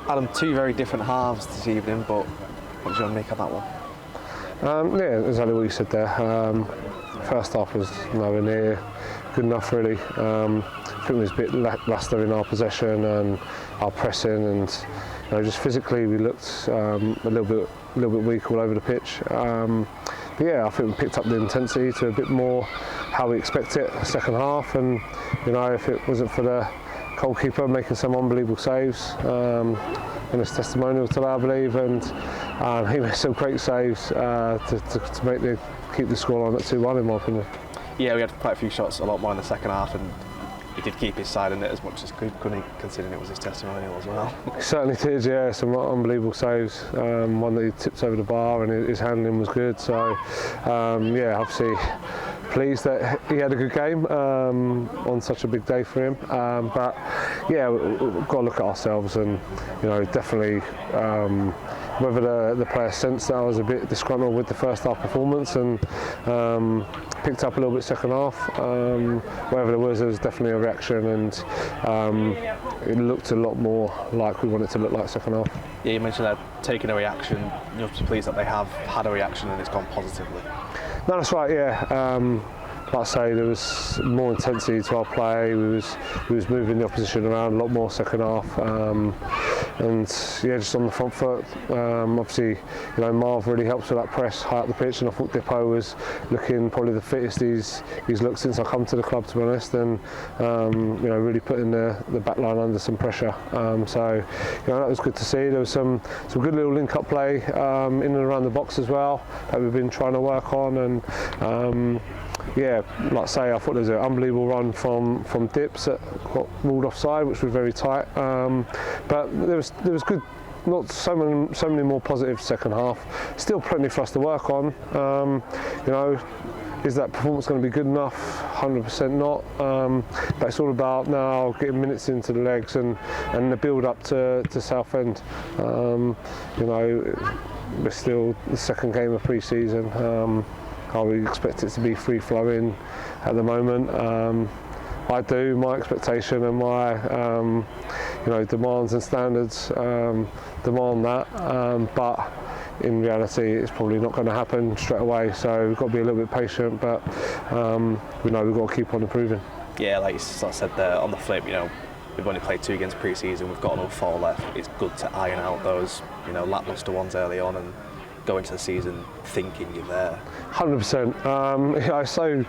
Adam, two very different halves this evening, but what do you want to make of that one? Yeah, exactly what you said there. First half was nowhere near good enough, really. I think it was a bit lacklustre in our possession and our pressing, and just physically we looked a little bit weak all over the pitch. But yeah, I think we picked up the intensity to a bit more how we expect it second half, and if it wasn't for the goalkeeper making some unbelievable saves, and it's testimonial to that, I believe, and he made some great saves to keep the score on at 2-1 in my opinion. Yeah, we had quite a few shots, a lot more in the second half, and he did keep his side in it as much as couldn't he, considering it was his testimonial as well. He certainly did, yeah, some unbelievable saves. One that he tipped over the bar and his handling was good, so yeah, obviously pleased that he had a good game on such a big day for him. But yeah, we've got to look at ourselves, and definitely whether the players sensed that I was a bit disgruntled with the first half performance and picked up a little bit second half. Wherever there was definitely a reaction, and it looked a lot more like we wanted to look like second half. Yeah, you mentioned that taking a reaction. You're pleased that they have had a reaction and it's gone positively. No, that's right, yeah. Like I say, there was more intensity to our play. We was moving the opposition around a lot more second half, and yeah, just on the front foot. Obviously, Marv really helps with that press high up the pitch, and I thought Depot was looking probably the fittest he's looked since I come to the club, to be honest, and really putting the back line under some pressure. So that was good to see. There was some good little link-up play in and around the box as well that we've been trying to work on, and yeah, like I say, I thought there was an unbelievable run from Dips that got ruled offside, which was very tight. But there was good, not so many more positives second half. Still plenty for us to work on. Is that performance going to be good enough? 100% not. But it's all about now getting minutes into the legs and the build up to Southend. We're still the second game of pre-season. I would expect it to be free-flowing at the moment. My expectation and my demands and standards demand that, but in reality it's probably not going to happen straight away, so we've got to be a little bit patient, but we know we've got to keep on improving. Yeah, like you sort of said there, on the flip, we've only played 2 games pre-season, we've got another 4 left. It's good to iron out those lacklustre ones early on and go into the season thinking you're there. 100%. It's so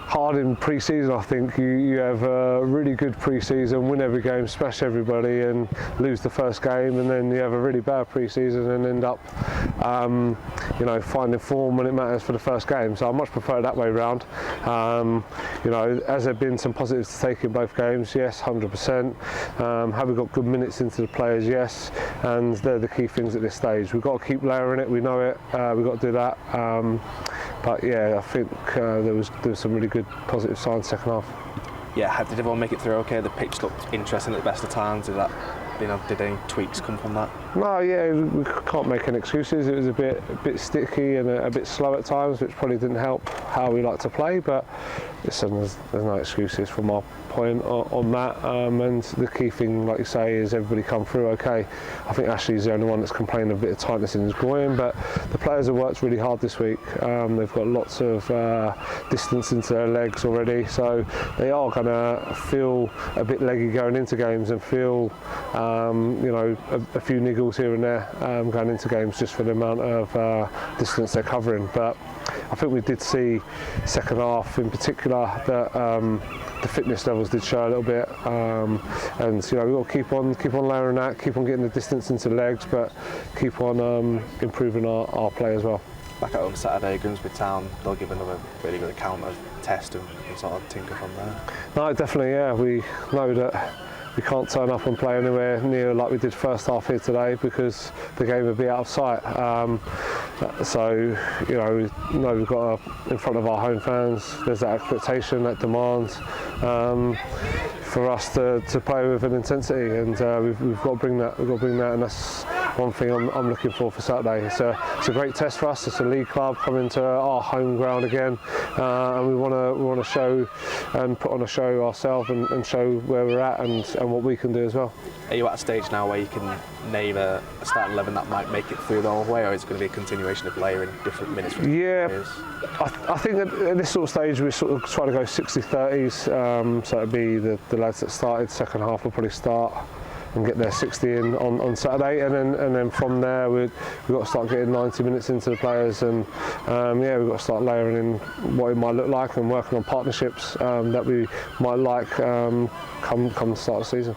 hard in pre-season. I think you have a really good pre-season, win every game, smash everybody, and lose the first game, and then you have a really bad pre-season and end up finding form when it matters for the first game. So I much prefer it that way round. Has there been some positives to take in both games? Yes, 100%. Have we got good minutes into the players? Yes, and they're the key things at this stage. We've got to keep layering it, we know it, we've got to do that. But yeah, I think there was some really good positive signs second half. Yeah, did everyone make it through okay? The pitch looked interesting at the best of times. Did any tweaks come from that? No, yeah, we can't make any excuses. It was a bit sticky and a bit slow at times, which probably didn't help how we like to play. But listen, there's no excuses from our point on that. And the key thing, like you say, is everybody come through okay. I think Ashley's the only one that's complaining of a bit of tightness in his groin, but the players have worked really hard this week. They've got lots of distance into their legs already, so they are going to feel a bit leggy going into games and feel a few niggles here and there going into games just for the amount of distance they're covering. But I think we did see second half in particular that the fitness levels did show a little bit, and we've got to keep on layering that, keep on getting the distance into the legs, but keep on improving our play as well. Back at home Saturday, Whitby Town, they'll give another really good account of test and sort of tinker from there. No, definitely, yeah. We know that we can't turn up and play anywhere near like we did first half here today because the game would be out of sight. So we know we've got in front of our home fans. There's that expectation, that demand for us to play with an intensity, and we've got to bring that. We've got to bring that, and that's one thing I'm looking for Saturday. It's a great test for us. It's a league club coming to our home ground again, and we want to show and put on a show ourselves and show where we're at and what we can do as well. Are you at a stage now where you can name a starting 11 that might make it through the whole way, or is it going to be a continuation of layering different minutes? Yeah, I think at this sort of stage we're sort of trying to go 60-30s, so it'd be the lads that started second half will probably start and get their 60 in on Saturday, and then from there we've got to start getting 90 minutes into the players, and yeah, we've got to start layering in what it might look like and working on partnerships that we might like come the start of the season.